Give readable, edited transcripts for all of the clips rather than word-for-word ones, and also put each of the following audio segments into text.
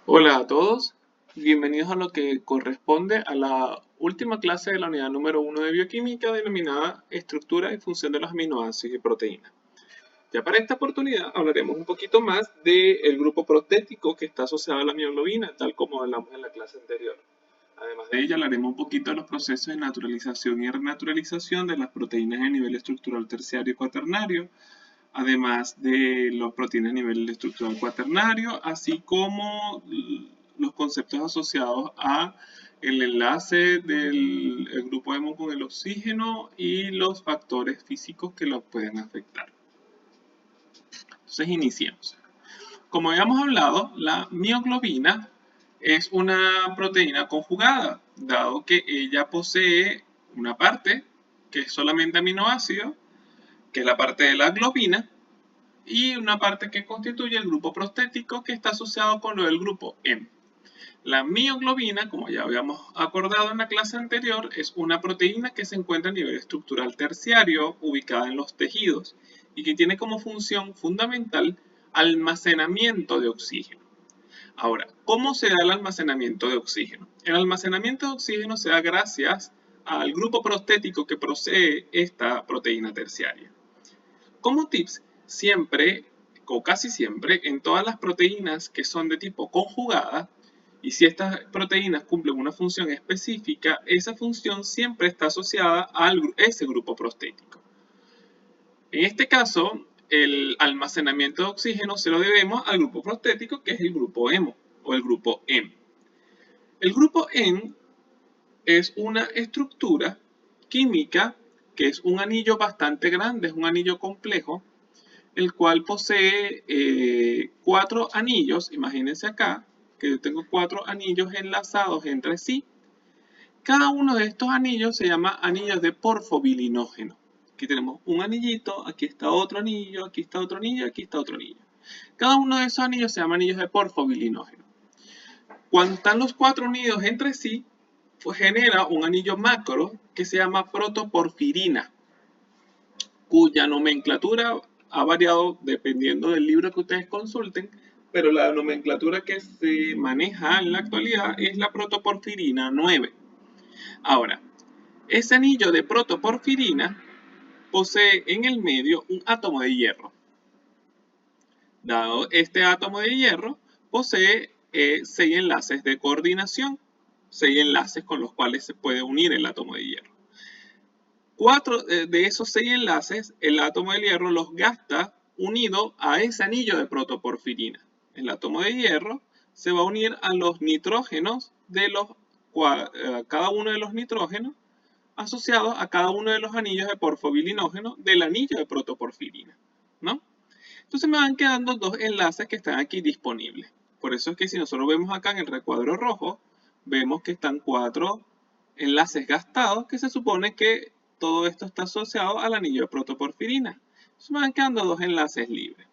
Hola a todos, bienvenidos a lo que corresponde a la última clase de la unidad número 1 de bioquímica denominada Estructura y función de los aminoácidos y proteínas. Ya para esta oportunidad hablaremos un poquito más del grupo protético que está asociado a la mioglobina, tal como hablamos en la clase anterior. Además de ella hablaremos un poquito de los procesos de naturalización y renaturalización de las proteínas a nivel estructural terciario y cuaternario, además de las proteínas a nivel estructural cuaternario, así como los conceptos asociados a el enlace del grupo hemo con el oxígeno y los factores físicos que lo pueden afectar. Entonces iniciemos. Como habíamos hablado, la mioglobina es una proteína conjugada, dado que ella posee una parte que es solamente aminoácido, que es la parte de la globina, y una parte que constituye el grupo prostético que está asociado con lo del grupo M. La mioglobina, como ya habíamos acordado en la clase anterior, es una proteína que se encuentra a nivel estructural terciario, ubicada en los tejidos, y que tiene como función fundamental almacenamiento de oxígeno. Ahora, ¿cómo se da el almacenamiento de oxígeno? El almacenamiento de oxígeno se da gracias al grupo prostético que posee esta proteína terciaria. Como tips, siempre o casi siempre en todas las proteínas que son de tipo conjugada, y si estas proteínas cumplen una función específica, esa función siempre está asociada a ese grupo prostético. En este caso, el almacenamiento de oxígeno se lo debemos al grupo prostético, que es el grupo hemo o el grupo M. El grupo M es una estructura química que es un anillo bastante grande, es un anillo complejo, el cual posee 4 anillos. Imagínense acá que yo tengo 4 anillos enlazados entre sí. Cada uno de estos anillos se llama anillos de porfobilinógeno. Aquí tenemos un anillito, aquí está otro anillo, aquí está otro anillo, aquí está otro anillo. Cada uno de esos anillos se llama anillos de porfobilinógeno. Cuando están los 4 unidos entre sí, pues genera un anillo macro que se llama protoporfirina, cuya nomenclatura ha variado dependiendo del libro que ustedes consulten, pero la nomenclatura que se maneja en la actualidad es la protoporfirina 9. Ahora, ese anillo de protoporfirina posee en el medio un átomo de hierro. Dado este átomo de hierro, posee 6 enlaces de coordinación, 6 enlaces con los cuales se puede unir el átomo de hierro. 4 de esos 6 enlaces, el átomo de hierro los gasta unido a ese anillo de protoporfirina. El átomo de hierro se va a unir a los nitrógenos de cada uno de los nitrógenos asociados a cada uno de los anillos de porfobilinógeno del anillo de protoporfirina, ¿no? Entonces me van quedando 2 enlaces que están aquí disponibles. Por eso es que si nosotros vemos acá en el recuadro rojo, vemos que están 4 enlaces gastados, que se supone que todo esto está asociado al anillo de protoporfirina. Entonces me van quedando 2 enlaces libres.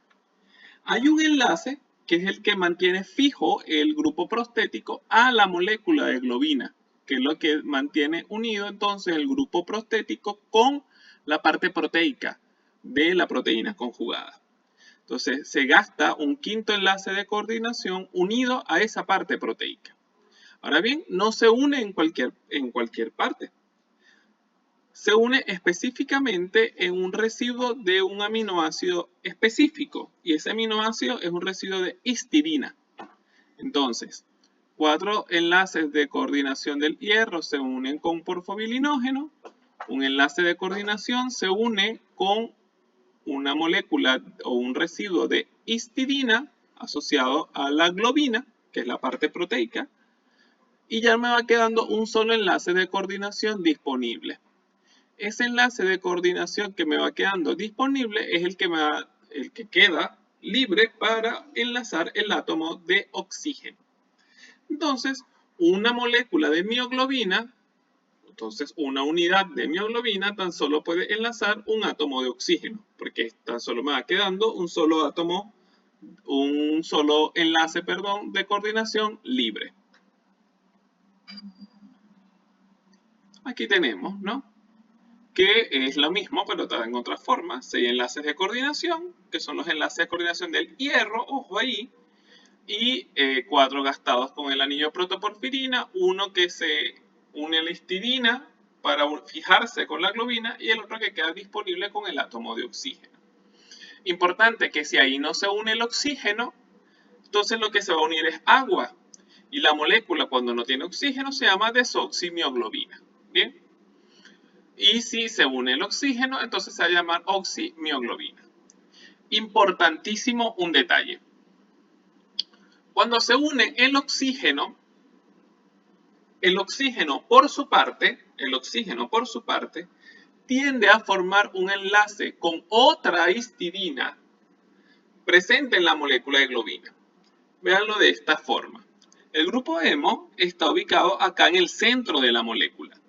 Hay un enlace que es el que mantiene fijo el grupo prostético a la molécula de globina, que es lo que mantiene unido entonces el grupo prostético con la parte proteica de la proteína conjugada. Entonces se gasta un quinto enlace de coordinación unido a esa parte proteica. Ahora bien, no se une en cualquier parte. Se une específicamente en un residuo de un aminoácido específico, y ese aminoácido es un residuo de histidina. Entonces, 4 enlaces de coordinación del hierro se unen con porfobilinógeno, un enlace de coordinación se une con una molécula o un residuo de histidina asociado a la globina, que es la parte proteica, y ya me va quedando un solo enlace de coordinación disponible. Ese enlace de coordinación que me va quedando disponible es el que queda libre para enlazar el átomo de oxígeno. Entonces, una molécula de mioglobina, entonces una unidad de mioglobina tan solo puede enlazar un átomo de oxígeno, porque tan solo me va quedando un solo átomo, un solo enlace, perdón, de coordinación libre. Aquí tenemos, ¿no? Que es lo mismo, pero está en otra forma. 6 enlaces de coordinación, que son los enlaces de coordinación del hierro, ojo ahí, y 4 gastados con el anillo protoporfirina, uno que se une a la histidina para fijarse con la globina y el otro que queda disponible con el átomo de oxígeno. Importante que si ahí no se une el oxígeno, entonces lo que se va a unir es agua. Y la molécula cuando no tiene oxígeno se llama desoximioglobina. ¿Bien? Y si se une el oxígeno, entonces se va a llamar oximioglobina. Importantísimo un detalle. Cuando se une el oxígeno por su parte, tiende a formar un enlace con otra histidina presente en la molécula de globina. Véanlo de esta forma. El grupo hemo está ubicado acá en el centro de la molécula.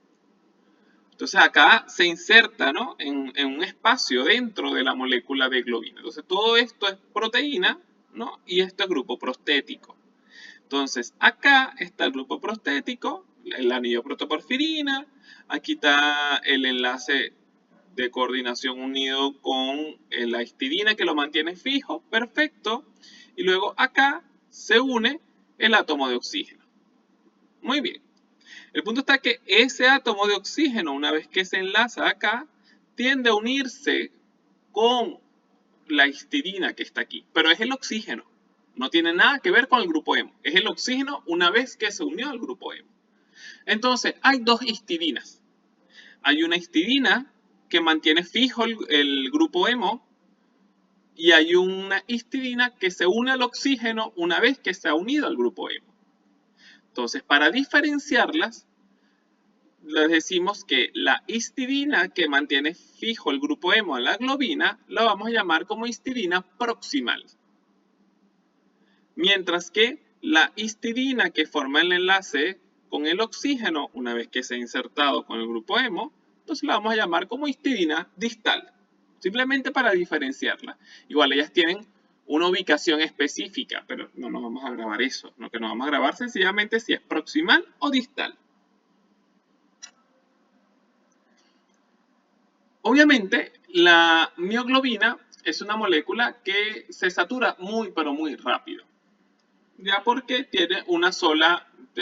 Entonces acá se inserta, ¿no?, en un espacio dentro de la molécula de globina. Entonces todo esto es proteína, ¿no?, y esto es grupo prostético. Entonces acá está el grupo prostético, el anillo protoporfirina, aquí está el enlace de coordinación unido con la histidina que lo mantiene fijo, perfecto, y luego acá se une el átomo de oxígeno. Muy bien. El punto está que ese átomo de oxígeno, una vez que se enlaza acá, tiende a unirse con la histidina que está aquí, pero es el oxígeno. No tiene nada que ver con el grupo hemo. Es el oxígeno una vez que se unió al grupo hemo. Entonces, hay dos histidinas. Hay una histidina que mantiene fijo el grupo hemo y hay una histidina que se une al oxígeno una vez que se ha unido al grupo hemo. Entonces, para diferenciarlas, les decimos que la histidina que mantiene fijo el grupo hemo a la globina la vamos a llamar como histidina proximal. Mientras que la histidina que forma el enlace con el oxígeno, una vez que se ha insertado con el grupo hemo, entonces la vamos a llamar como histidina distal. Simplemente para diferenciarla. Igual ellas tienen una ubicación específica, pero no nos vamos a grabar eso. Lo que nos vamos a grabar sencillamente si es proximal o distal. Obviamente, la mioglobina es una molécula que se satura muy, pero muy rápido. Ya porque tiene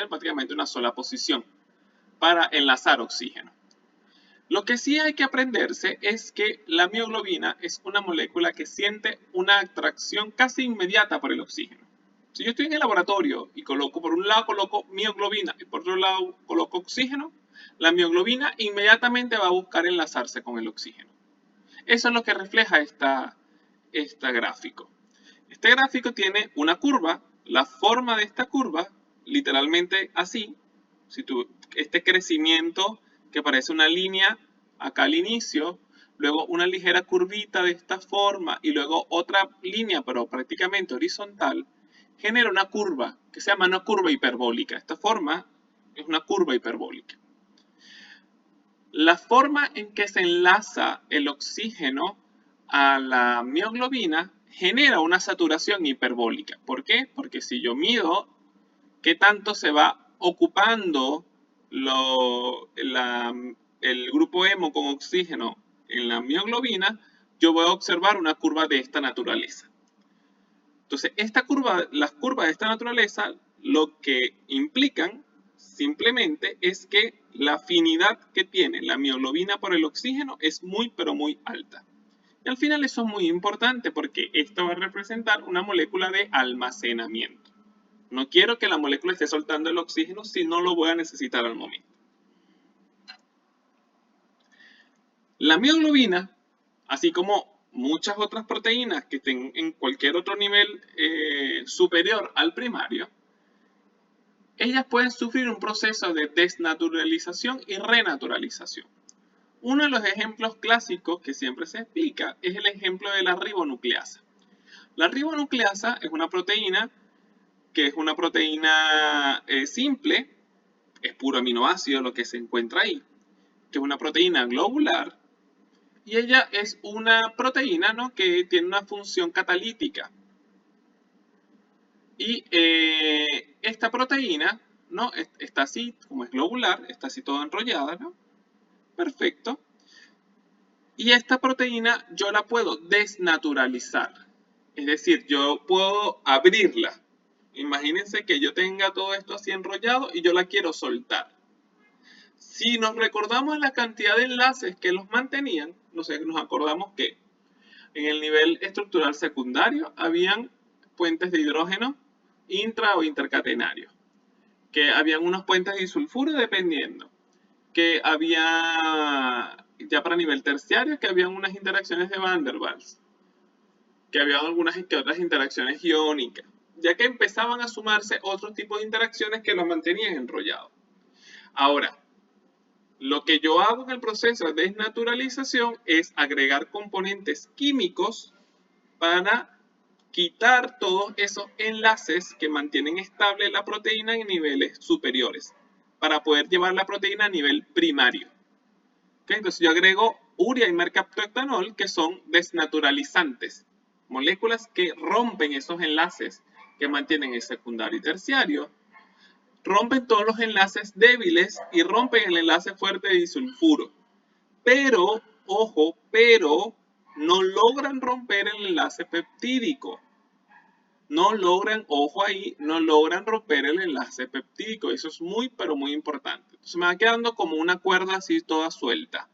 prácticamente una sola posición para enlazar oxígeno. Lo que sí hay que aprenderse es que la mioglobina es una molécula que siente una atracción casi inmediata por el oxígeno. Si yo estoy en el laboratorio y por un lado coloco mioglobina y por otro lado coloco oxígeno, la mioglobina inmediatamente va a buscar enlazarse con el oxígeno. Eso es lo que refleja este gráfico. Este gráfico tiene una curva. La forma de esta curva, literalmente así, este crecimiento que parece una línea acá al inicio, luego una ligera curvita de esta forma y luego otra línea, pero prácticamente horizontal, genera una curva que se llama una curva hiperbólica. Esta forma es una curva hiperbólica. La forma en que se enlaza el oxígeno a la mioglobina genera una saturación hiperbólica. ¿Por qué? Porque si yo mido qué tanto se va ocupando el grupo hemo con oxígeno en la mioglobina, yo voy a observar una curva de esta naturaleza. Entonces, las curvas de esta naturaleza lo que implican simplemente es que la afinidad que tiene la mioglobina por el oxígeno es muy, pero muy alta. Y al final eso es muy importante porque esto va a representar una molécula de almacenamiento. No quiero que la molécula esté soltando el oxígeno si no lo voy a necesitar al momento. La mioglobina, así como muchas otras proteínas que estén en cualquier otro nivel superior al primario, ellas pueden sufrir un proceso de desnaturalización y renaturalización. Uno de los ejemplos clásicos que siempre se explica es el ejemplo de la ribonucleasa. La ribonucleasa es una proteína que es una proteína simple, es puro aminoácido lo que se encuentra ahí, que es una proteína globular, y ella es una proteína, ¿no?, que tiene una función catalítica. Y esta proteína, ¿no?, está así, como es globular, está así toda enrollada, ¿no? Perfecto. Y esta proteína yo la puedo desnaturalizar. Es decir, yo puedo abrirla. Imagínense que yo tenga todo esto así enrollado y yo la quiero soltar. Si nos recordamos la cantidad de enlaces que los mantenían, nos acordamos que en el nivel estructural secundario habían puentes de hidrógeno intra o intercatenarios, que habían unos puentes de disulfuro dependiendo, que había ya para nivel terciario que habían unas interacciones de Van der Waals, que había algunas que otras interacciones iónicas, ya que empezaban a sumarse otros tipos de interacciones que los mantenían enrollados. Ahora, lo que yo hago en el proceso de desnaturalización es agregar componentes químicos para quitar todos esos enlaces que mantienen estable la proteína en niveles superiores, para poder llevar la proteína a nivel primario. ¿Okay? Entonces yo agrego urea y mercaptoetanol, que son desnaturalizantes, moléculas que rompen esos enlaces que mantienen el secundario y terciario, rompen todos los enlaces débiles y rompen el enlace fuerte de disulfuro. Pero, ojo, no logran romper el enlace peptídico. No logran, ojo ahí, no logran romper el enlace peptídico. Eso es muy, pero muy importante. Entonces me va quedando como una cuerda así toda suelta.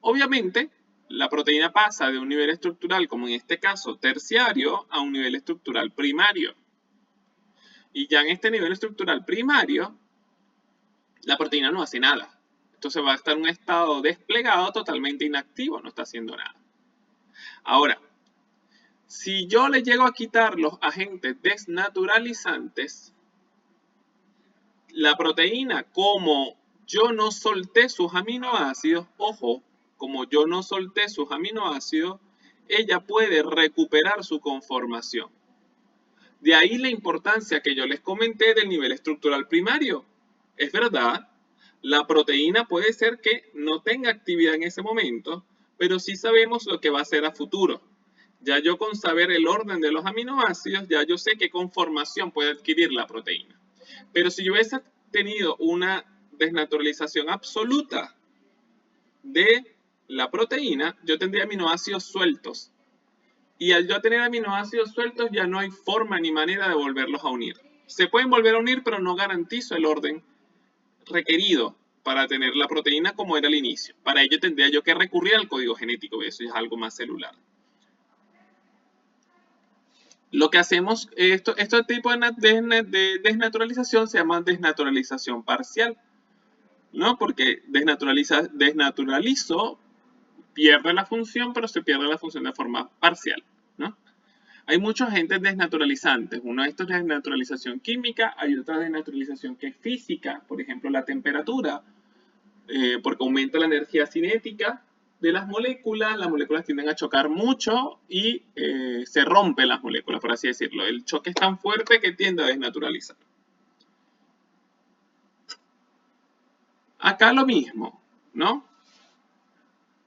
Obviamente, la proteína pasa de un nivel estructural, como en este caso terciario, a un nivel estructural primario. Y ya en este nivel estructural primario, la proteína no hace nada. Entonces va a estar en un estado desplegado totalmente inactivo, no está haciendo nada. Ahora, si yo le llego a quitar los agentes desnaturalizantes, la proteína, como yo no solté sus aminoácidos, ojo, como yo no solté sus aminoácidos, ella puede recuperar su conformación. De ahí la importancia que yo les comenté del nivel estructural primario. Es verdad, la proteína puede ser que no tenga actividad en ese momento, pero sí sabemos lo que va a hacer a futuro. Ya yo con saber el orden de los aminoácidos, ya yo sé qué conformación puede adquirir la proteína. Pero si yo hubiese tenido una desnaturalización absoluta de la proteína, yo tendría aminoácidos sueltos. Y al yo tener aminoácidos sueltos, ya no hay forma ni manera de volverlos a unir. Se pueden volver a unir, pero no garantizo el orden requerido para tener la proteína como era al inicio. Para ello tendría yo que recurrir al código genético, y eso es algo más celular. Lo que hacemos, este tipo de desnaturalización se llama desnaturalización parcial, ¿no? Porque desnaturalizo, pierde la función, pero se pierde la función de forma parcial, ¿no? Hay muchos agentes desnaturalizantes. Uno de estos es desnaturalización química, hay otra desnaturalización que es física, por ejemplo la temperatura, porque aumenta la energía cinética de las moléculas tienden a chocar mucho y se rompen las moléculas, por así decirlo. El choque es tan fuerte que tiende a desnaturalizar. Acá lo mismo, ¿no?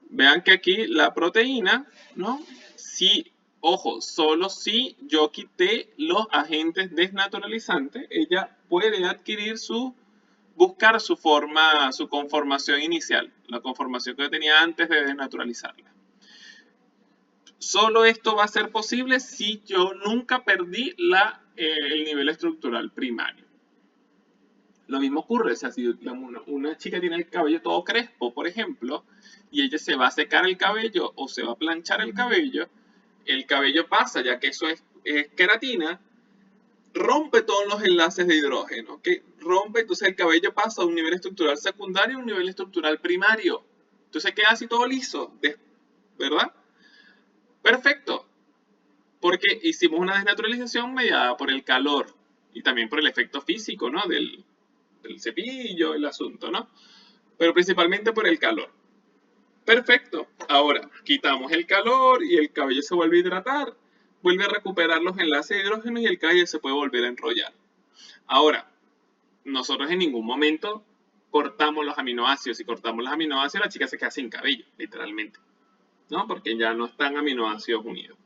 Vean que aquí la proteína, ¿no? Si, ojo, solo si yo quité los agentes desnaturalizantes, ella puede adquirir buscar su forma, su conformación inicial, la conformación que tenía antes de desnaturalizarla. Solo esto va a ser posible si yo nunca perdí el nivel estructural primario. Lo mismo ocurre, o sea, si una chica tiene el cabello todo crespo, por ejemplo, y ella se va a secar el cabello o se va a planchar el cabello pasa, ya que eso es queratina, rompe todos los enlaces de hidrógeno, ¿ok? Rompe, entonces el cabello pasa a un nivel estructural secundario a un nivel estructural primario. Entonces queda así todo liso, ¿verdad? Perfecto, porque hicimos una desnaturalización mediada por el calor y también por el efecto físico, ¿no? Del cepillo, el asunto, ¿no? Pero principalmente por el calor. Perfecto, ahora quitamos el calor y el cabello se vuelve a hidratar, vuelve a recuperar los enlaces de hidrógeno y el cabello se puede volver a enrollar. Ahora, nosotros en ningún momento cortamos los aminoácidos. Si cortamos los aminoácidos, la chica se queda sin cabello, literalmente, ¿no? Porque ya no están aminoácidos unidos.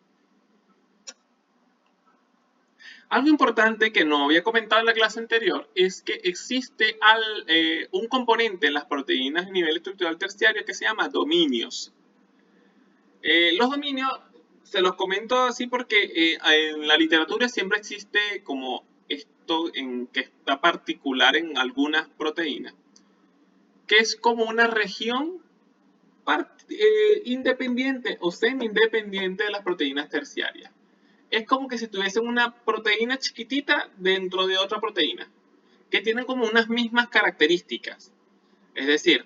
Algo importante que no había comentado en la clase anterior es que existe un componente en las proteínas a nivel estructural terciario que se llama dominios. Los dominios se los comento así porque en la literatura siempre existe como esto en que está particular en algunas proteínas, que es como una región independiente o semi-independiente de las proteínas terciarias. Es como que si tuviesen una proteína chiquitita dentro de otra proteína, que tienen como unas mismas características. Es decir,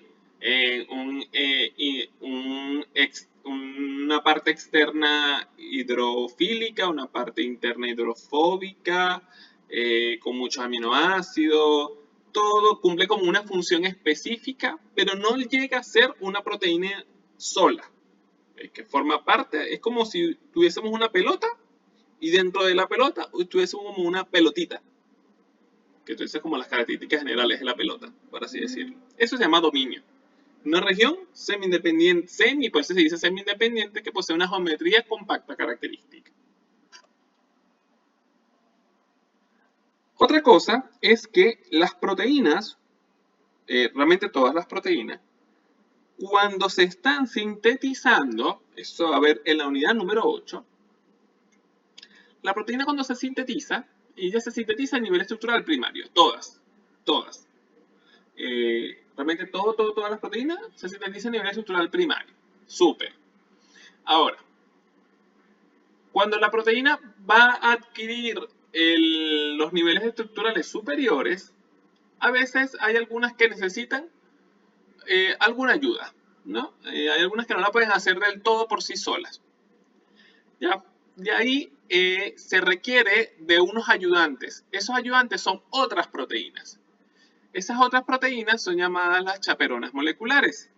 una parte externa hidrofílica, una parte interna hidrofóbica, con muchos aminoácidos, todo cumple como una función específica, pero no llega a ser una proteína sola, que forma parte, es como si tuviésemos una pelota y dentro de la pelota tuviésemos como una pelotita, que entonces como las características generales de la pelota, por así decirlo. Eso se llama dominio. Una región semi-independiente, por eso se dice semi-independiente, que posee una geometría compacta característica. Otra cosa es que las proteínas, realmente todas las proteínas, cuando se están sintetizando, eso va a ver en la unidad número 8, la proteína cuando se sintetiza, ella se sintetiza a nivel estructural primario, todas. Realmente todas las proteínas se sintetizan a nivel estructural primario. Súper. Ahora, cuando la proteína va a adquirir los niveles estructurales superiores, a veces hay algunas que necesitan alguna ayuda, ¿no? Hay algunas que no la pueden hacer del todo por sí solas. ¿Ya? De ahí se requiere de unos ayudantes. Esos ayudantes son otras proteínas. Esas otras proteínas son llamadas las chaperonas moleculares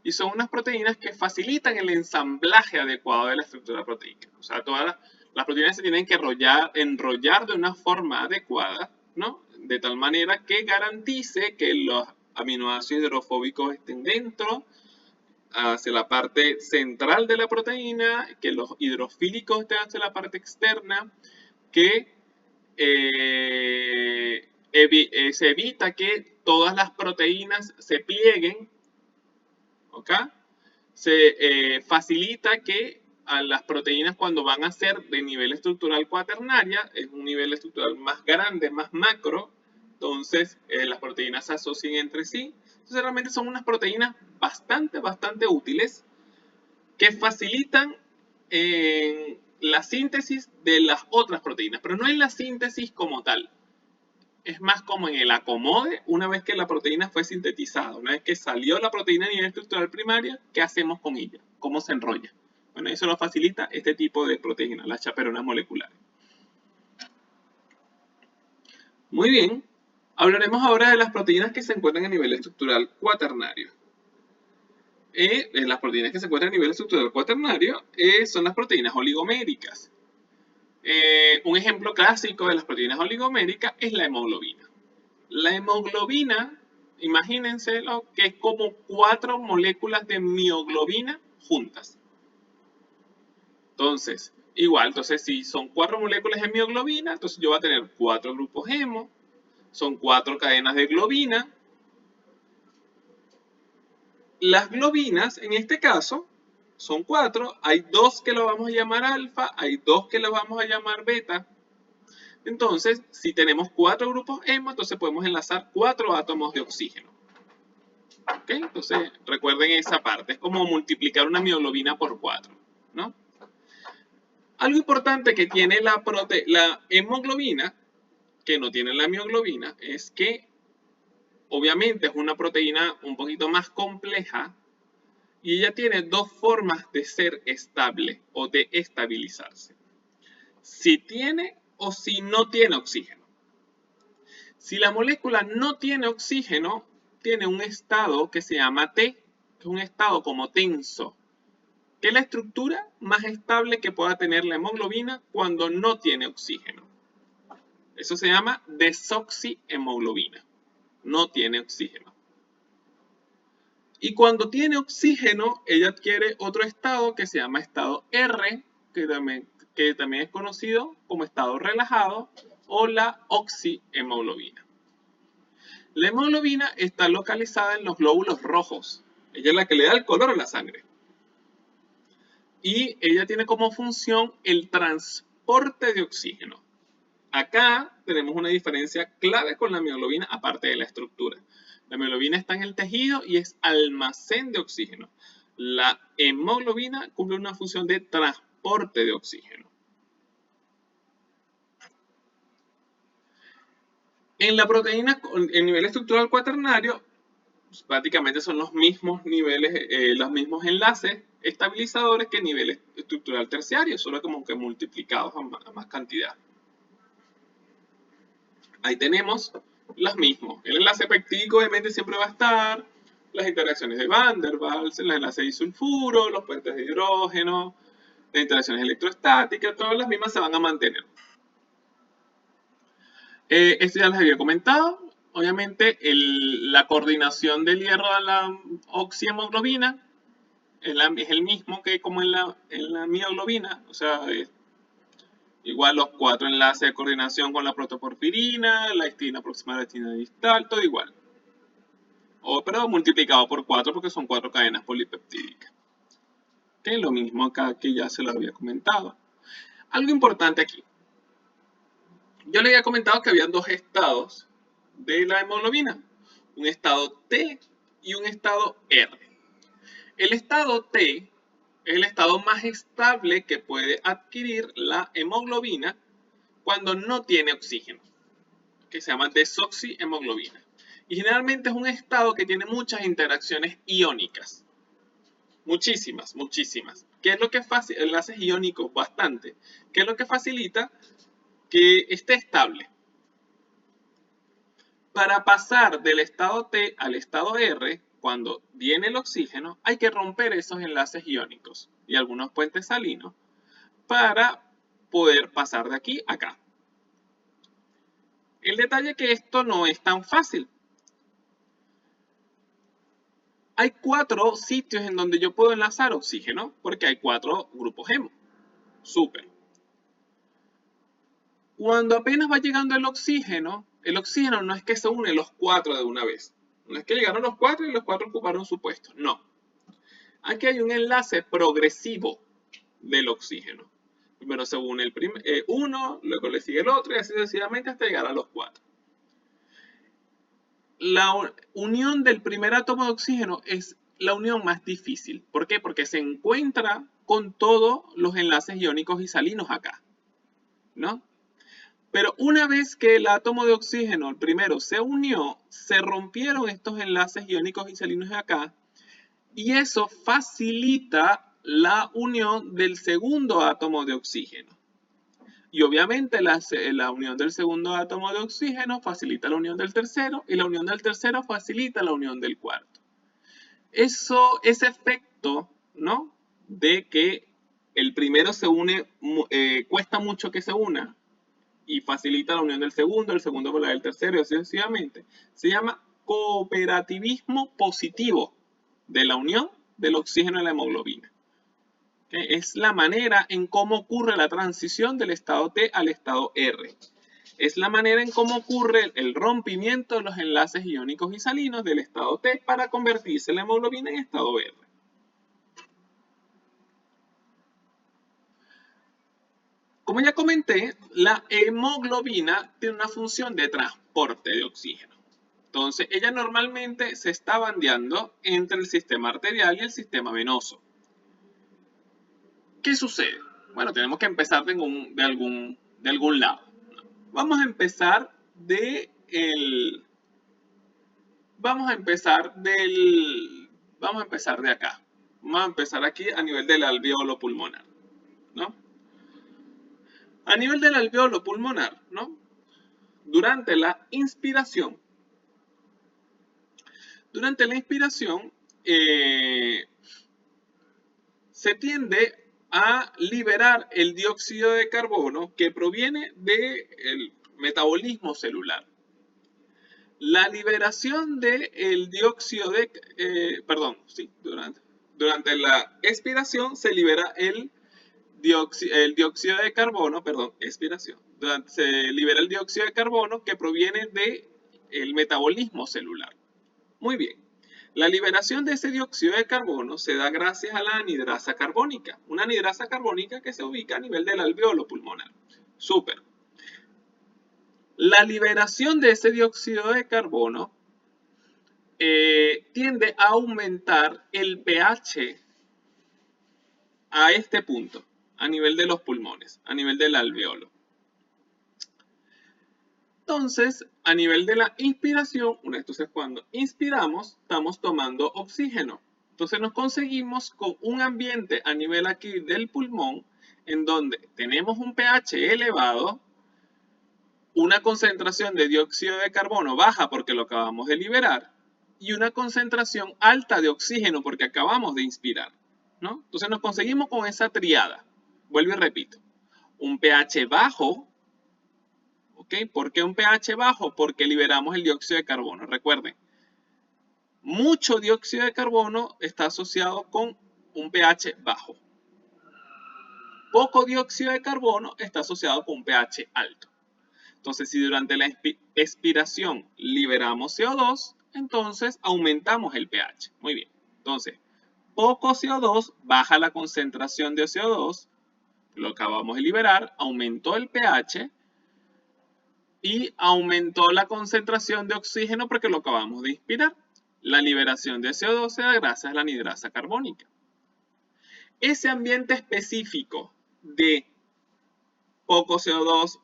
y son unas proteínas que facilitan el ensamblaje adecuado de la estructura proteica. O sea, todas las proteínas se tienen que enrollar de una forma adecuada, ¿no? De tal manera que garantice que los aminoácidos hidrofóbicos estén dentro, hacia la parte central de la proteína, que los hidrofílicos estén hacia la parte externa, que se evita que todas las proteínas se plieguen, ¿ok? Se facilita que a las proteínas cuando van a ser de nivel estructural cuaternaria, es un nivel estructural más grande, más macro, entonces las proteínas se asocian entre sí. Entonces realmente son unas proteínas bastante útiles que facilitan la síntesis de las otras proteínas, pero no en la síntesis como tal. Es más como en el acomode una vez que la proteína fue sintetizada. Una vez que salió la proteína a nivel estructural primaria, ¿qué hacemos con ella? ¿Cómo se enrolla? Bueno, eso lo facilita este tipo de proteínas, las chaperonas moleculares. Muy bien, hablaremos ahora de las proteínas que se encuentran a nivel estructural cuaternario. Las proteínas que se encuentran a nivel estructural cuaternario son las proteínas oligoméricas. Un ejemplo clásico de las proteínas oligoméricas es la hemoglobina. La hemoglobina, imagínense que es como 4 moléculas de mioglobina juntas. Entonces, si son 4 moléculas de mioglobina, entonces yo voy a tener 4 grupos hemo, son 4 cadenas de globina. Las globinas, en este caso, son 4, hay 2 que lo vamos a llamar alfa, hay 2 que lo vamos a llamar beta. Entonces, si tenemos 4 grupos hemo, entonces podemos enlazar 4 átomos de oxígeno. ¿Ok? Entonces, recuerden esa parte. Es como multiplicar una mioglobina por 4, ¿no? Algo importante que tiene la hemoglobina, que no tiene la mioglobina, es que obviamente es una proteína un poquito más compleja y ella tiene dos formas de ser estable o de estabilizarse. Si tiene o si no tiene oxígeno. Si la molécula no tiene oxígeno, tiene un estado que se llama T, que es un estado como tenso, que es la estructura más estable que pueda tener la hemoglobina cuando no tiene oxígeno. Eso se llama desoxihemoglobina. No tiene oxígeno. Y cuando tiene oxígeno, ella adquiere otro estado que se llama estado R, que también es conocido como estado relajado, o la oxihemoglobina. La hemoglobina está localizada en los glóbulos rojos. Ella es la que le da el color a la sangre. y ella tiene como función el transporte de oxígeno. Acá tenemos una diferencia clave con la mioglobina, aparte de la estructura. La mioglobina está en el tejido y es almacén de oxígeno. La hemoglobina cumple una función de transporte de oxígeno. En la proteína, el nivel estructural cuaternario, pues, prácticamente son los mismos niveles, los mismos enlaces estabilizadores que el nivel estructural terciario, solo como que multiplicados a más cantidad. Ahí tenemos los mismos. El enlace peptídico obviamente siempre va a estar, las interacciones de Van der Waals, los enlaces disulfuro, los puentes de hidrógeno, las interacciones electrostáticas, todas las mismas se van a mantener. Esto ya les había comentado. Obviamente la coordinación del hierro a la oxihemoglobina es el mismo que como en la mioglobina, o sea, igual los 4 enlaces de coordinación con la protoporfirina, la histina proximal, la histina distal, todo igual. Pero multiplicado por 4 porque son 4 cadenas polipeptídicas. Que es lo mismo acá que ya se lo había comentado. Algo importante aquí. Yo le había comentado que había dos estados de la hemoglobina. Un estado T y un estado R. El estado T es el estado más estable que puede adquirir la hemoglobina cuando no tiene oxígeno, que se llama desoxihemoglobina. Y generalmente es un estado que tiene muchas interacciones iónicas. Muchísimas. ¿Qué es lo que facilita? Enlaces iónicos bastante. ¿Qué es lo que facilita que esté estable? Para pasar del estado T al estado R, cuando viene el oxígeno, hay que romper esos enlaces iónicos y algunos puentes salinos para poder pasar de aquí a acá. El detalle es que esto no es tan fácil. Hay 4 sitios en donde yo puedo enlazar oxígeno porque hay 4 grupos hemo. Súper. Cuando apenas va llegando el oxígeno no es que se une los 4 de una vez. No es que llegaron los 4 y los 4 ocuparon su puesto. No. Aquí hay un enlace progresivo del oxígeno. Primero se une el uno, luego le sigue el otro y así sucesivamente hasta llegar a los 4. La unión del primer átomo de oxígeno es la unión más difícil. ¿Por qué? Porque se encuentra con todos los enlaces iónicos y salinos acá, ¿no? Pero una vez que el átomo de oxígeno, el primero, se unió, se rompieron estos enlaces iónicos y salinos de acá, y eso facilita la unión del segundo átomo de oxígeno. Y obviamente la unión del segundo átomo de oxígeno facilita la unión del tercero, y la unión del tercero facilita la unión del cuarto. Ese efecto, ¿no? De que el primero se une, cuesta mucho que se una, y facilita la unión del segundo, el segundo con la del tercero y así sucesivamente, se llama cooperativismo positivo de la unión del oxígeno y la hemoglobina. ¿Okay? Es la manera en cómo ocurre la transición del estado T al estado R. Es la manera en cómo ocurre el rompimiento de los enlaces iónicos y salinos del estado T para convertirse la hemoglobina en estado R. Como ya comenté, la hemoglobina tiene una función de transporte de oxígeno. Entonces, ella normalmente se está bandeando entre el sistema arterial y el sistema venoso. ¿Qué sucede? Bueno, tenemos que empezar de algún lado. Vamos a empezar de acá. Vamos a empezar aquí a nivel del alveolo pulmonar, ¿no? A nivel del alveolo pulmonar, ¿no? Durante la inspiración, se tiende a liberar el dióxido de carbono que proviene del metabolismo celular. La liberación del dióxido de... durante la expiración se libera el dióxido de carbono, se libera el dióxido de carbono que proviene del metabolismo celular. Muy bien. La liberación de ese dióxido de carbono se da gracias a la anhidrasa carbónica, una anhidrasa carbónica que se ubica a nivel del alveolo pulmonar. Súper. La liberación de ese dióxido de carbono tiende a aumentar el pH a este punto, a nivel de los pulmones, a nivel del alveolo. Entonces, a nivel de la inspiración, entonces cuando inspiramos, estamos tomando oxígeno. Entonces nos conseguimos con un ambiente a nivel aquí del pulmón, en donde tenemos un pH elevado, una concentración de dióxido de carbono baja porque lo acabamos de liberar, y una concentración alta de oxígeno porque acabamos de inspirar, ¿no? Entonces nos conseguimos con esa triada. Vuelvo y repito. Un pH bajo. ¿Ok? ¿Por qué un pH bajo? Porque liberamos el dióxido de carbono. Recuerden, mucho dióxido de carbono está asociado con un pH bajo. Poco dióxido de carbono está asociado con un pH alto. Entonces, si durante la expiración liberamos CO2, entonces aumentamos el pH. Muy bien. Entonces, poco CO2 baja la concentración de CO2, lo acabamos de liberar, aumentó el pH y aumentó la concentración de oxígeno porque lo acabamos de inspirar. La liberación de CO2 se da gracias a la anhidrasa carbónica. Ese ambiente específico de poco CO2,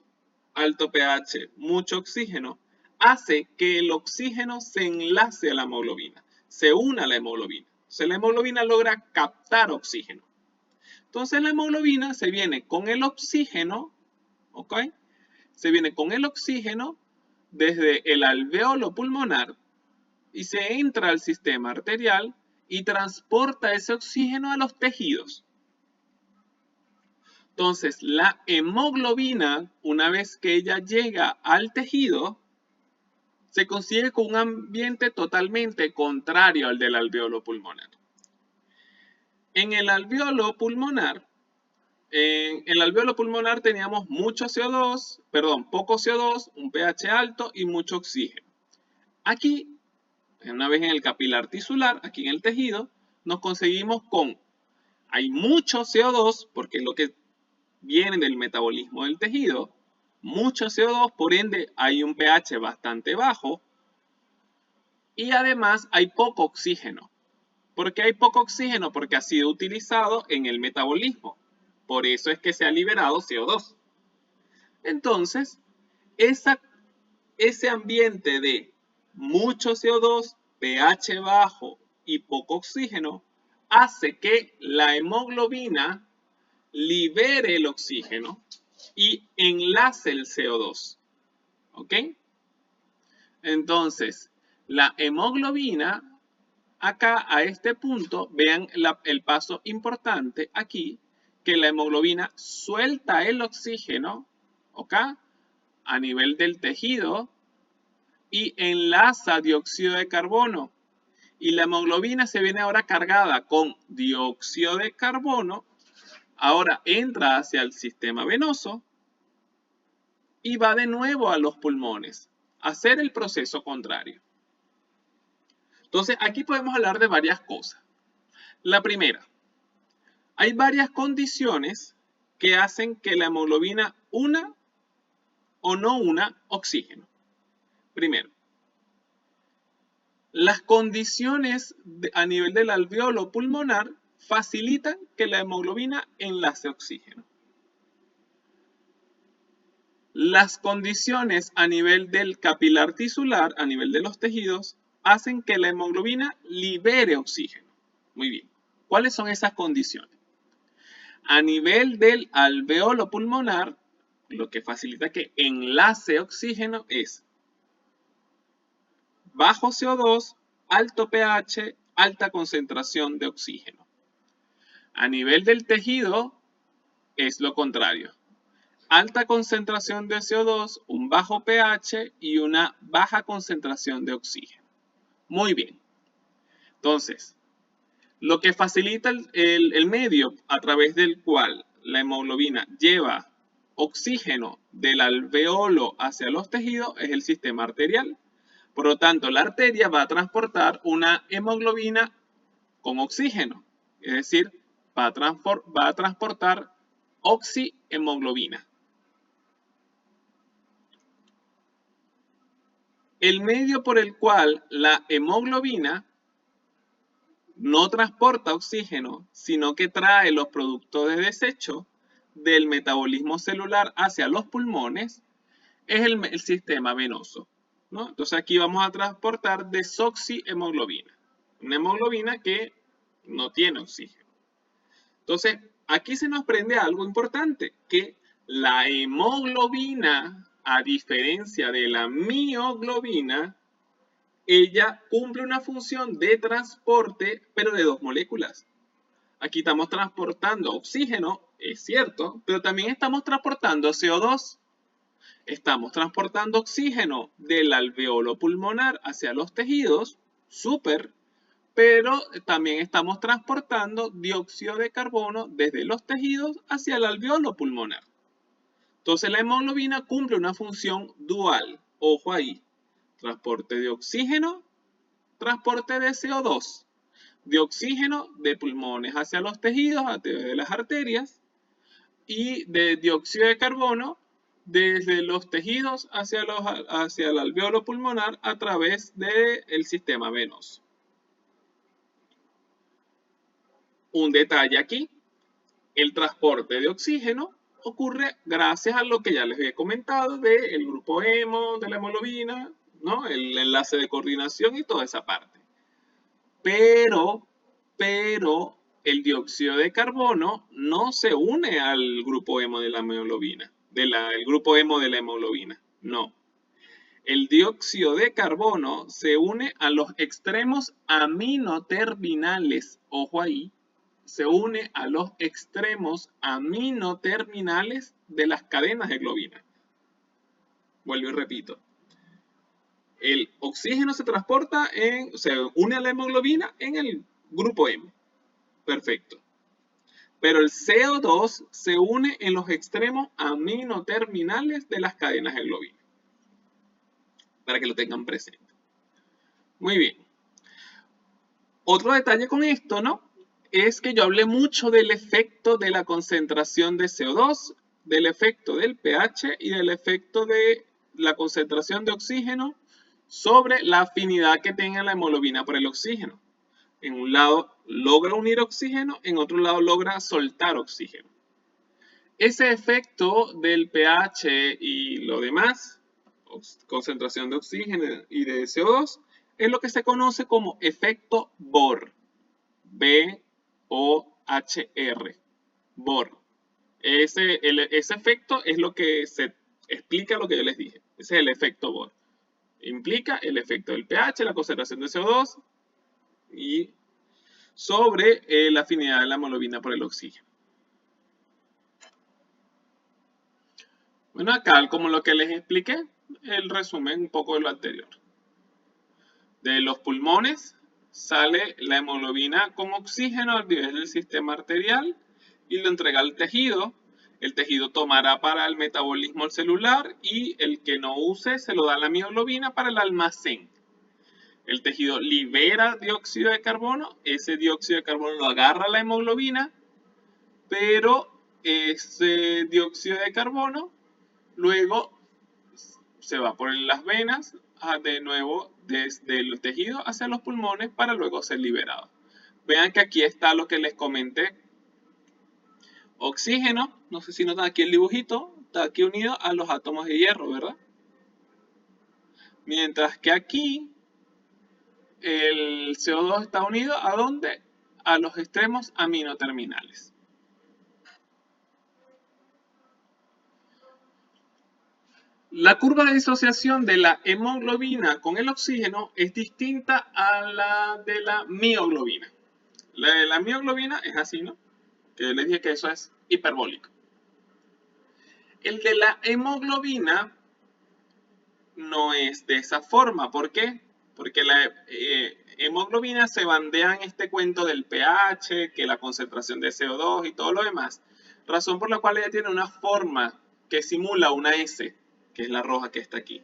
alto pH, mucho oxígeno, hace que el oxígeno se enlace a la hemoglobina, se una a la hemoglobina. Entonces la hemoglobina logra captar oxígeno. Entonces la hemoglobina se viene con el oxígeno, ¿ok? Se viene con el oxígeno desde el alveolo pulmonar y se entra al sistema arterial y transporta ese oxígeno a los tejidos. Entonces, la hemoglobina, una vez que ella llega al tejido, se consigue con un ambiente totalmente contrario al del alveolo pulmonar. En el alveolo pulmonar, teníamos poco CO2, un pH alto y mucho oxígeno. Aquí, una vez en el capilar tisular, aquí en el tejido, nos conseguimos con, hay mucho CO2, porque es lo que viene del metabolismo del tejido, mucho CO2, por ende hay un pH bastante bajo, y además hay poco oxígeno. ¿Por qué hay poco oxígeno? Porque ha sido utilizado en el metabolismo. Por eso es que se ha liberado CO2. Entonces, ese ambiente de mucho CO2, pH bajo y poco oxígeno hace que la hemoglobina libere el oxígeno y enlace el CO2. ¿Ok? Entonces, la hemoglobina, acá a este punto, vean el paso importante aquí, que la hemoglobina suelta el oxígeno, ¿ok? A nivel del tejido y enlaza dióxido de carbono. Y la hemoglobina se viene ahora cargada con dióxido de carbono, ahora entra hacia el sistema venoso y va de nuevo a los pulmones a hacer el proceso contrario. Entonces, aquí podemos hablar de varias cosas. La primera, hay varias condiciones que hacen que la hemoglobina una o no una oxígeno. Primero, las condiciones a nivel del alveolo pulmonar facilitan que la hemoglobina enlace oxígeno. Las condiciones a nivel del capilar tisular, a nivel de los tejidos, hacen que la hemoglobina libere oxígeno. Muy bien. ¿Cuáles son esas condiciones? A nivel del alveolo pulmonar, lo que facilita que enlace oxígeno es bajo CO2, alto pH, alta concentración de oxígeno. A nivel del tejido es lo contrario. Alta concentración de CO2, un bajo pH y una baja concentración de oxígeno. Muy bien. Entonces, lo que facilita el medio a través del cual la hemoglobina lleva oxígeno del alveolo hacia los tejidos es el sistema arterial. Por lo tanto, la arteria va a transportar una hemoglobina con oxígeno, es decir, va a transportar oxihemoglobina. El medio por el cual la hemoglobina no transporta oxígeno, sino que trae los productos de desecho del metabolismo celular hacia los pulmones, es el sistema venoso, ¿no? Entonces aquí vamos a transportar desoxihemoglobina, una hemoglobina que no tiene oxígeno. Entonces, aquí se nos prende algo importante, que la hemoglobina, a diferencia de la mioglobina, ella cumple una función de transporte, pero de dos moléculas. Aquí estamos transportando oxígeno, es cierto, pero también estamos transportando CO2. Estamos transportando oxígeno del alveolo pulmonar hacia los tejidos, súper, pero también estamos transportando dióxido de carbono desde los tejidos hacia el alveolo pulmonar. Entonces la hemoglobina cumple una función dual. Ojo ahí, transporte de oxígeno, transporte de CO2, de oxígeno de pulmones hacia los tejidos a través de las arterias y de dióxido de carbono desde los tejidos hacia el alveolo pulmonar a través del sistema venoso. Un detalle aquí, el transporte de oxígeno ocurre gracias a lo que ya les había comentado del grupo hemo, de la hemoglobina, ¿no? El enlace de coordinación y toda esa parte. Pero el dióxido de carbono no se une al grupo hemo de la hemoglobina, el grupo hemo de la hemoglobina, no. El dióxido de carbono se une a los extremos aminoterminales, ojo ahí, se une a los extremos aminoterminales de las cadenas de globina. Vuelvo y repito. El oxígeno se une a la hemoglobina en el grupo hemo. Perfecto. Pero el CO2 se une en los extremos aminoterminales de las cadenas de globina. Para que lo tengan presente. Muy bien. Otro detalle con esto, ¿no? Es que yo hablé mucho del efecto de la concentración de CO2, del efecto del pH y del efecto de la concentración de oxígeno sobre la afinidad que tenga la hemoglobina por el oxígeno. En un lado logra unir oxígeno, en otro lado logra soltar oxígeno. Ese efecto del pH y lo demás, concentración de oxígeno y de CO2, es lo que se conoce como efecto Bohr. B-O-H-R. Bohr. Ese efecto es lo que se explica lo que yo les dije. Ese es el efecto Bohr. Implica el efecto del pH, la concentración de CO2 y sobre la afinidad de la hemoglobina por el oxígeno. Bueno, acá como lo que les expliqué, el resumen un poco de lo anterior. De los pulmones sale la hemoglobina con oxígeno a nivel del sistema arterial y lo entrega al tejido. El tejido tomará para el metabolismo celular y el que no use se lo da la mioglobina para el almacén. El tejido libera dióxido de carbono, ese dióxido de carbono lo agarra la hemoglobina, pero ese dióxido de carbono luego se va por las venas de nuevo desde el tejido hacia los pulmones para luego ser liberado. Vean que aquí está lo que les comenté. Oxígeno, no sé si notan aquí el dibujito, está aquí unido a los átomos de hierro, ¿verdad? Mientras que aquí el CO2 está unido ¿a dónde? A los extremos aminoterminales. La curva de disociación de la hemoglobina con el oxígeno es distinta a la de la mioglobina. La de la mioglobina es así, ¿no? Que les dije que eso es hiperbólico. El de la hemoglobina no es de esa forma. ¿Por qué? Porque la hemoglobina se bandea en este cuento del pH, que la concentración de CO2 y todo lo demás. Razón por la cual ella tiene una forma que simula una S, que es la roja que está aquí.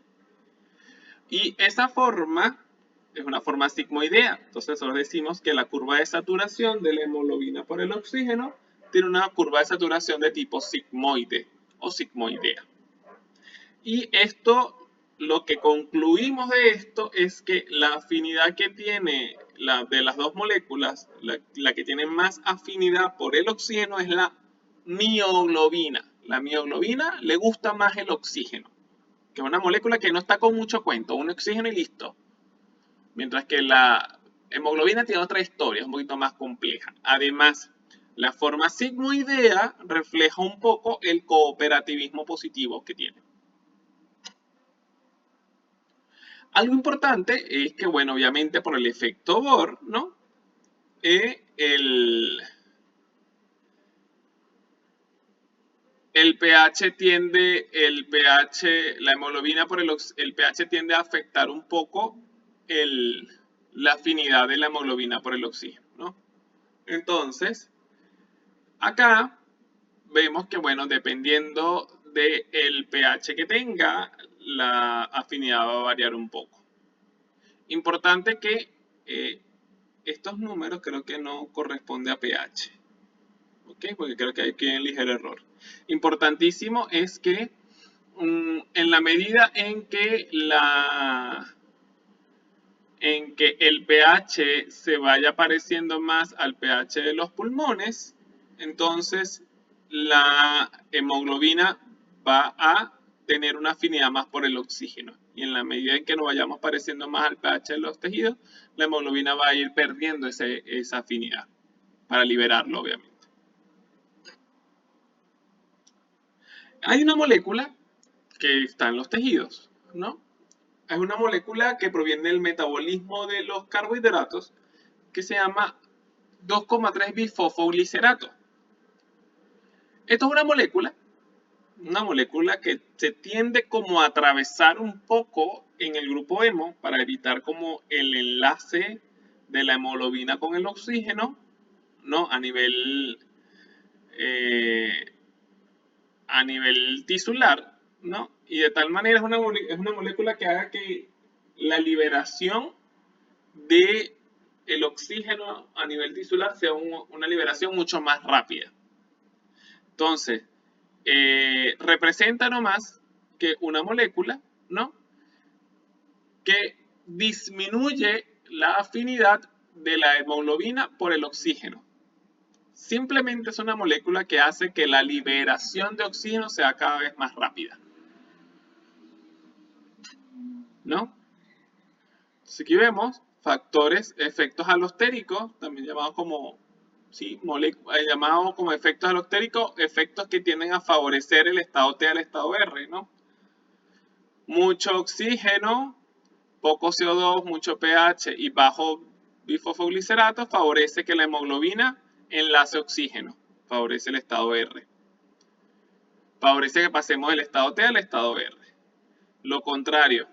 Y esa forma es una forma sigmoidea. Entonces nosotros decimos que la curva de saturación de la hemoglobina por el oxígeno tiene una curva de saturación de tipo sigmoide o sigmoidea. Y esto, lo que concluimos de esto es que la afinidad que tiene de las dos moléculas, la que tiene más afinidad por el oxígeno es la mioglobina. La mioglobina le gusta más el oxígeno, que es una molécula que no está con mucho cuento, un oxígeno y listo. Mientras que la hemoglobina tiene otra historia, es un poquito más compleja. Además, la forma sigmoidea refleja un poco el cooperativismo positivo que tiene. Algo importante es que, bueno, obviamente por el efecto Bohr, ¿no? El pH tiende, la hemoglobina por el pH tiende a afectar un poco la afinidad de la hemoglobina por el oxígeno, ¿no? Entonces, acá vemos que, bueno, dependiendo del pH que tenga, la afinidad va a variar un poco. Importante que estos números creo que no corresponden a pH, ¿ok? Porque creo que hay aquí un ligero error. Importantísimo es que en la medida en que el pH se vaya pareciendo más al pH de los pulmones, entonces la hemoglobina va a tener una afinidad más por el oxígeno. Y en la medida en que nos vayamos pareciendo más al pH de los tejidos, la hemoglobina va a ir perdiendo esa afinidad para liberarlo, obviamente. Hay una molécula que está en los tejidos, ¿no? Es una molécula que proviene del metabolismo de los carbohidratos que se llama 2,3 bifosfoglicerato. Esto es una molécula que se tiende como a atravesar un poco en el grupo hemo para evitar como el enlace de la hemoglobina con el oxígeno, ¿no? A nivel tisular, ¿no? Y de tal manera es una molécula que haga que la liberación de el oxígeno a nivel tisular sea una liberación mucho más rápida. Entonces, representa nomás que una molécula, ¿no? Que disminuye la afinidad de la hemoglobina por el oxígeno. Simplemente es una molécula que hace que la liberación de oxígeno sea cada vez más rápida, ¿no? Entonces aquí vemos efectos alostéricos, también llamados como, sí, llamados como efectos alostéricos, efectos que tienden a favorecer el estado T al estado R, ¿no? Mucho oxígeno, poco CO2, mucho pH y bajo bifosfoglicerato favorece que la hemoglobina enlace oxígeno, favorece el estado R. Favorece que pasemos del estado T al estado R. Lo contrario,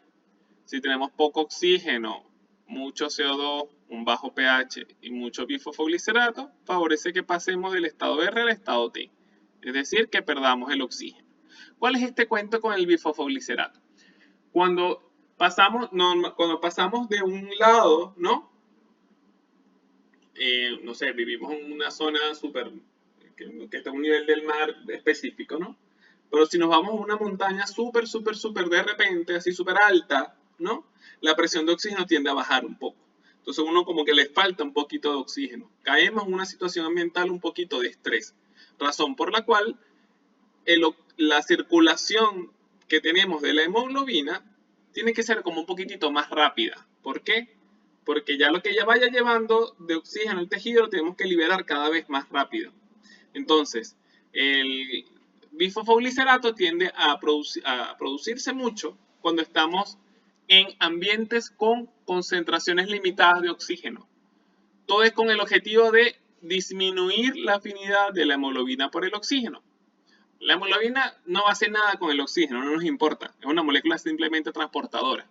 si tenemos poco oxígeno, mucho CO2, un bajo pH y mucho bifosfoglicerato, favorece que pasemos del estado R al estado T. Es decir, que perdamos el oxígeno. ¿Cuál es este cuento con el bifosfoglicerato? Cuando pasamos de un lado, ¿no? No sé, vivimos en una zona que está a un nivel del mar específico, ¿no? Pero si nos vamos a una montaña súper de repente, así súper alta, ¿no? La presión de oxígeno tiende a bajar un poco. Entonces uno como que le falta un poquito de oxígeno. Caemos en una situación ambiental un poquito de estrés. Razón por la cual la circulación que tenemos de la hemoglobina tiene que ser como un poquitito más rápida. ¿Por qué? Porque ya lo que ella vaya llevando de oxígeno al tejido lo tenemos que liberar cada vez más rápido. Entonces, el bifosfoglicerato tiende a producirse mucho cuando estamos en ambientes con concentraciones limitadas de oxígeno. Todo es con el objetivo de disminuir la afinidad de la hemoglobina por el oxígeno. La hemoglobina no hace nada con el oxígeno, no nos importa. Es una molécula simplemente transportadora.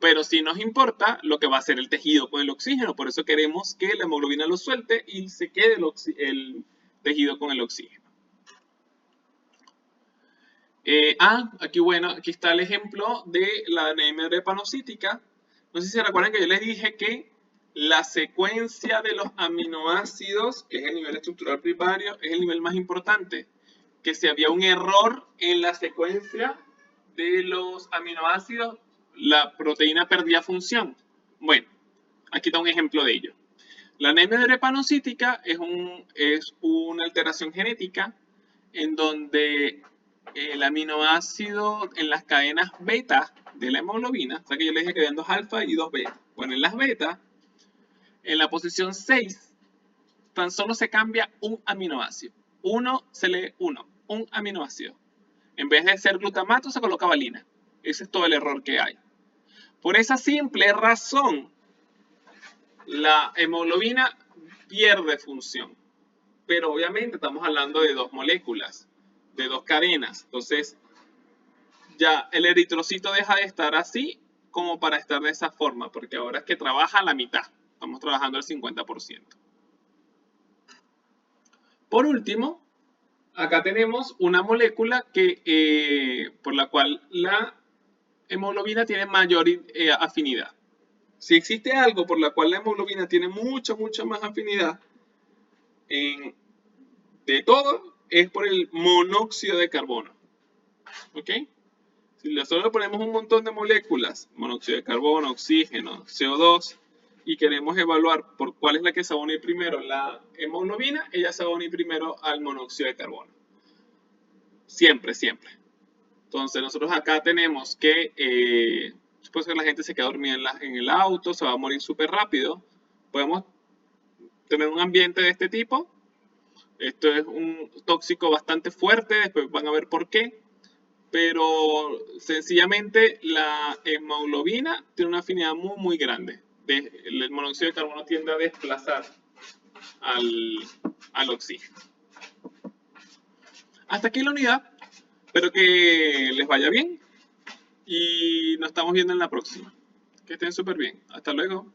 Pero sí nos importa lo que va a hacer el tejido con el oxígeno. Por eso queremos que la hemoglobina lo suelte y se quede el tejido con el oxígeno. Aquí bueno, aquí está el ejemplo de la anemia drepanocítica. No sé si se recuerdan que yo les dije que la secuencia de los aminoácidos, que es el nivel estructural primario, es el nivel más importante. Que si había un error en la secuencia de los aminoácidos, la proteína perdía función. Bueno, aquí está un ejemplo de ello. La anemia drepanocítica es una alteración genética en donde el aminoácido en las cadenas beta de la hemoglobina, o sea que yo les dije que había dos alfa y dos beta. Bueno, en las beta, en la posición 6, tan solo se cambia un aminoácido. Uno se lee un aminoácido. En vez de ser glutamato, se coloca valina. Ese es todo el error que hay. Por esa simple razón, la hemoglobina pierde función. Pero obviamente estamos hablando de dos moléculas, de dos cadenas. Entonces, ya el eritrocito deja de estar así como para estar de esa forma, porque ahora es que trabaja a la mitad. Estamos trabajando el 50%. Por último, acá tenemos una molécula por la cual la hemoglobina tiene mayor afinidad. Si existe algo por la cual la hemoglobina tiene mucha más afinidad de todo, es por el monóxido de carbono. ¿Ok? Si nosotros le ponemos un montón de moléculas, monóxido de carbono, oxígeno, CO2, y queremos evaluar por cuál es la que se va a unir primero, la hemoglobina, ella se va a unir primero al monóxido de carbono. Siempre, siempre. Entonces nosotros acá tenemos que, después que la gente se queda dormida en el auto, se va a morir súper rápido, podemos tener un ambiente de este tipo. Esto es un tóxico bastante fuerte, después van a ver por qué. Pero sencillamente la hemoglobina tiene una afinidad muy grande. El monóxido de carbono tiende a desplazar al oxígeno. Hasta aquí la unidad. Espero que les vaya bien y nos estamos viendo en la próxima. Que estén súper bien. Hasta luego.